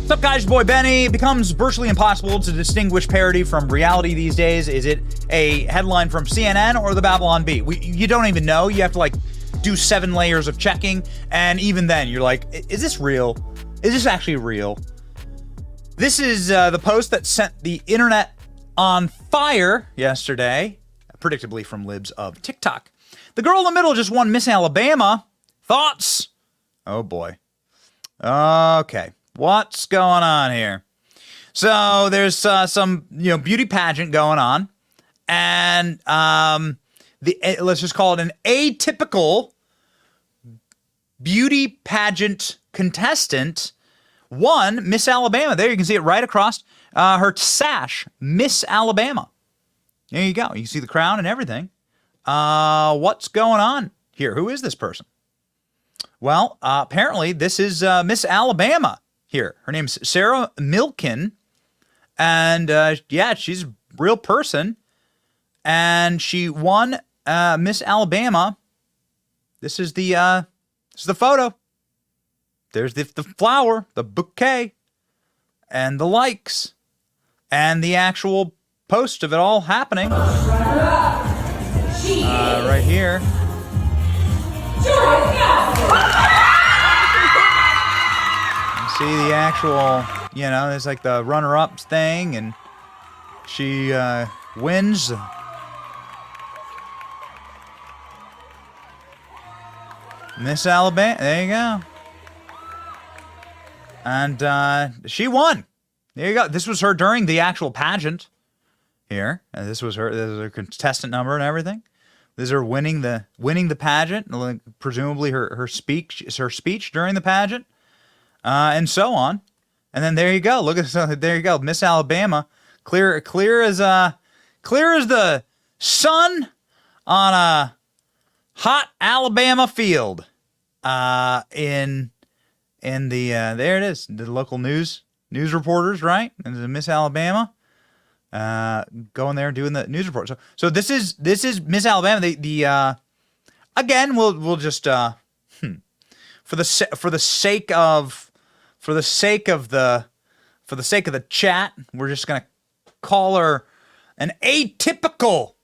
What's up, guys? Your boy Benny. It becomes virtually impossible to distinguish parody from reality these days. Is it a headline from CNN or the Babylon Bee? You don't even know. You have to, like, do 7 layers of checking, and even then, you're like, is this real? Is this actually real? This is the post that sent the internet on fire yesterday, predictably from libs of TikTok. The girl in the middle just won Miss Alabama. Thoughts? Oh, boy. Okay. What's going on here? So there's some beauty pageant going on, and let's just call it an atypical beauty pageant contestant won Miss Alabama. There you can see it right across her sash, Miss Alabama. There you go. You can see the crown and everything. What's going on here? Who is this person? Well, apparently this is Miss Alabama. Here, her name's Sarah Milken, and yeah, she's a real person, and she won Miss Alabama. This is the photo. There's the flower, the bouquet, and the likes, and the actual post of it all happening. Right here. See the actual, there's like the runner-ups thing, and she wins. Miss Alabama, there you go. And she won. There you go. This was her during the actual pageant here. And this was her contestant number and everything. This is her winning the pageant, presumably her speech during the pageant. And so on, and then there you go. Look at there you go, Miss Alabama, clear as the sun on a hot Alabama field. In the there it is, the local news reporters, right? And Miss Alabama, going there doing the news report. So this is Miss Alabama. The again, we'll just for the sake of the chat, we're just going to call her an atypical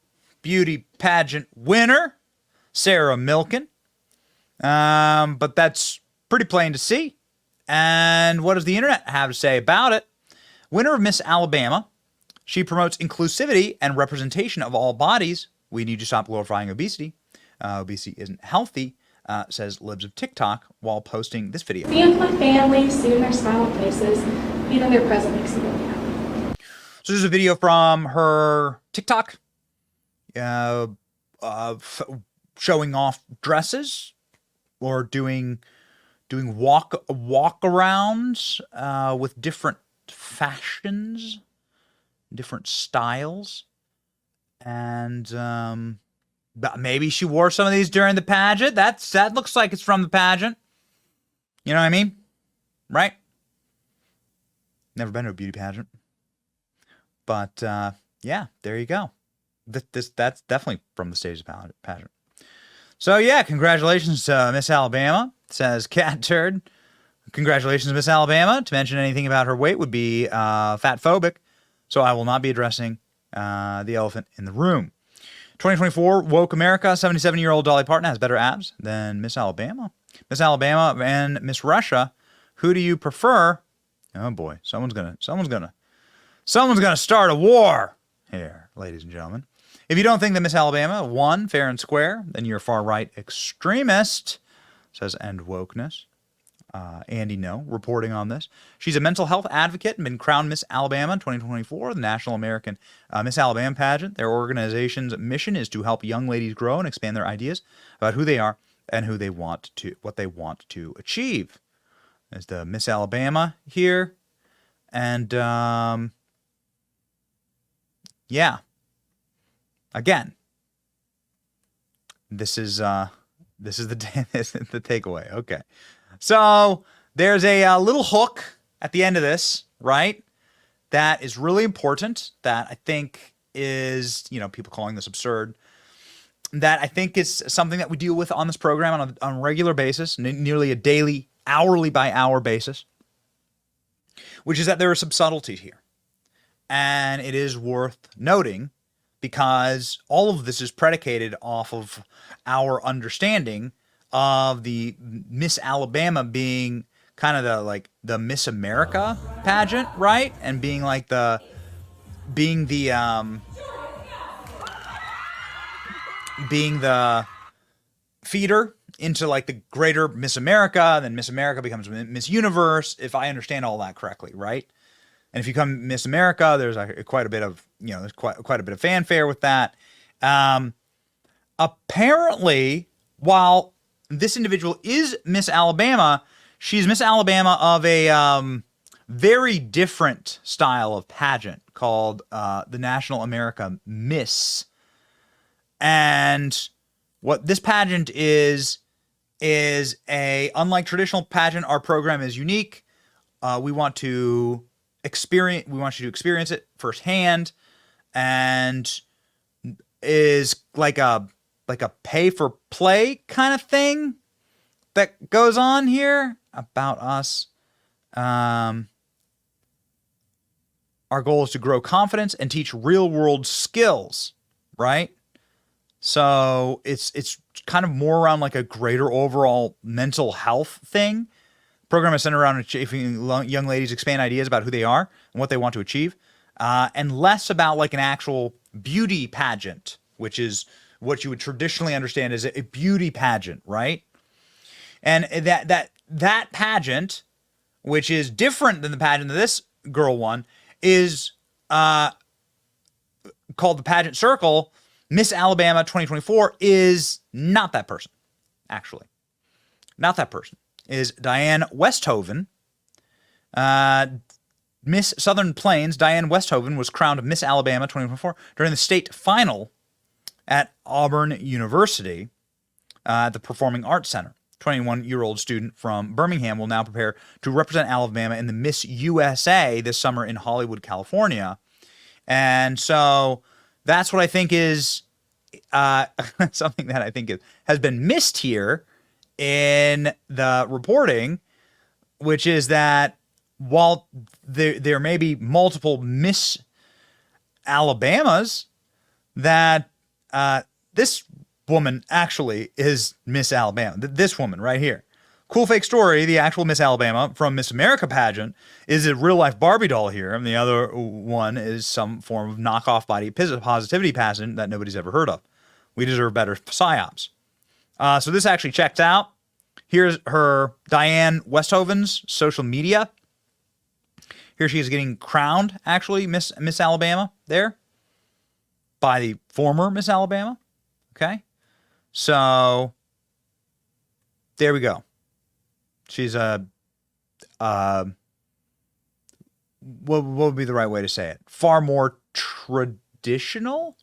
beauty pageant winner, Sarah Milken. But that's pretty plain to see. And what does the internet have to say about it? Winner of Miss Alabama. She promotes inclusivity and representation of all bodies. We need to stop glorifying obesity. Obesity isn't healthy. Says libs of TikTok while posting this video. Being with my family, seeing their smiling faces, being in their presence makes me really happy. So there's a video from her TikTok showing off dresses or doing walk-arounds with different fashions, different styles, and maybe she wore some of these during the pageant. That looks like it's from the pageant. You know what I mean? Right? Never been to a beauty pageant. But, yeah, there you go. That's definitely from the stage of the pageant. So, yeah, congratulations to Miss Alabama, says Cat Turd. Congratulations, Miss Alabama. To mention anything about her weight would be fat-phobic, so I will not be addressing the elephant in the room. 2024 Woke America, 77-year-old Dolly Parton has better abs than Miss Alabama. Miss Alabama and Miss Russia, who do you prefer? Oh boy, someone's gonna start a war here, ladies and gentlemen. If you don't think that Miss Alabama won fair and square, then you're a far-right extremist, says End Wokeness. Andy No, reporting on this. She's a mental health advocate and been crowned Miss Alabama 2024, the National American Miss Alabama pageant. Their organization's mission is to help young ladies grow and expand their ideas about who they are and what they want to achieve. There's the Miss Alabama here, and yeah. Again, this is the takeaway. Okay. So there's a little hook at the end of this, right? That is really important. That I think is, people calling this absurd. That I think is something that we deal with on this program on a regular basis, nearly a daily, hourly by hour basis. which is that there are some subtleties here. And it is worth noting because all of this is predicated off of our understanding of the Miss Alabama being kind of the Miss America pageant, right? And being like being the feeder into like the greater Miss America, then Miss America becomes Miss Universe, if I understand all that correctly, right? And if you become Miss America, there's quite a bit of, there's quite a bit of fanfare with that. Apparently, while this individual is Miss Alabama, she's Miss Alabama of a very different style of pageant called the National America Miss. And what this pageant is unlike traditional pageant, our program is unique. We want you to experience it firsthand, and is like a pay for play kind of thing that goes on here about us. Our goal is to grow confidence and teach real world skills, right? So it's kind of more around like a greater overall mental health thing. Program is centered around achieving young ladies expand ideas about who they are and what they want to achieve, and less about like an actual beauty pageant, which is what you would traditionally understand as a beauty pageant, right? And that pageant, which is different than the pageant that this girl won, is called the Pageant Circle. Miss Alabama 2024 is not that person, actually. Not that person. Is Diane Westhoven. Miss Southern Plains, Diane Westhoven, was crowned Miss Alabama 2024 during the state final at Auburn University at the Performing Arts Center. 21-year-old student from Birmingham will now prepare to represent Alabama in the Miss USA this summer in Hollywood, California. And so that's what I think is something that I think has been missed here in the reporting, which is that while there may be multiple Miss Alabamas, that this woman actually is Miss Alabama. This woman right here. Cool fake story. The actual Miss Alabama from Miss America pageant is a real life Barbie doll here. And the other one is some form of knockoff body positivity pageant that nobody's ever heard of. We deserve better psyops. So this actually checked out. Here's her Diane Westhoven's social media. Here she is getting crowned, actually, Miss Alabama there by the former Miss Alabama. Okay. So there we go. She's what would be the right way to say it? Far more traditional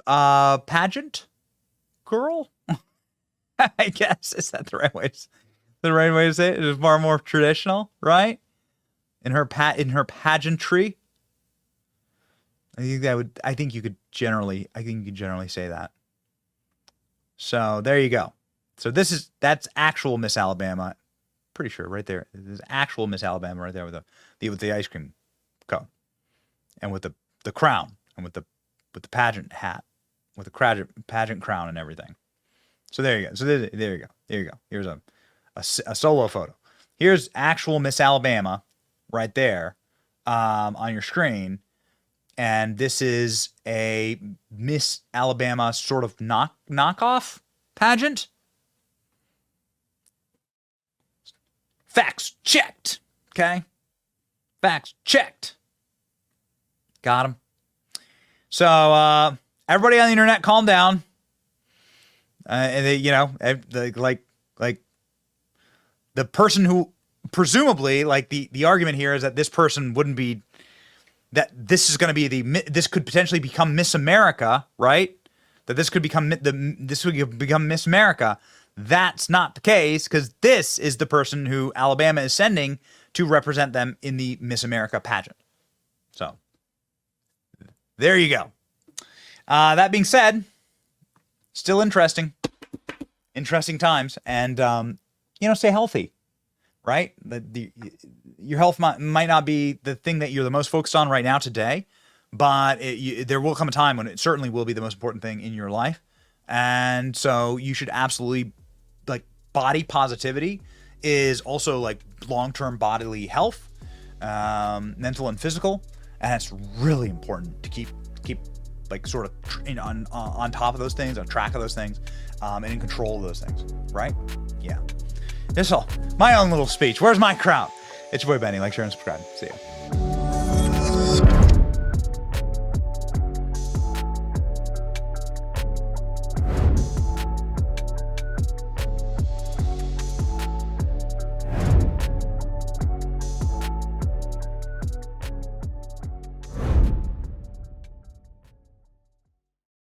pageant girl. I guess, is that the right way? The right way to say it? It is far more traditional, right? In her pageantry. I think you could generally say that. So there you go. So that's actual Miss Alabama. Pretty sure right there. There's actual Miss Alabama right there with the ice cream cone, and with the crown, and with the pageant hat, with the pageant crown and everything. So there you go. So there you go. There you go. Here's a solo photo. Here's actual Miss Alabama right there on your screen. And this is a Miss Alabama sort of knockoff pageant. Facts checked. Okay. Facts checked. Got him. So everybody on the internet, calm down. And they, like the person who presumably, like the argument here is that this person wouldn't be, that this is going to be this could potentially become Miss America, right? That this could become Miss America. That's not the case, because this is the person who Alabama is sending to represent them in the Miss America pageant. So there you go. That being said, still interesting times, and stay healthy. right? Your health might not be the thing that you're the most focused on right now today, but there will come a time when it certainly will be the most important thing in your life. And so you should absolutely, like, body positivity is also like long-term bodily health, mental and physical. And it's really important to keep like sort of on top of those things, on track of those things, and in control of those things, right? Yeah. That's all. My own little speech. Where's my crowd? It's your boy Benny. Like, share, and subscribe. See ya.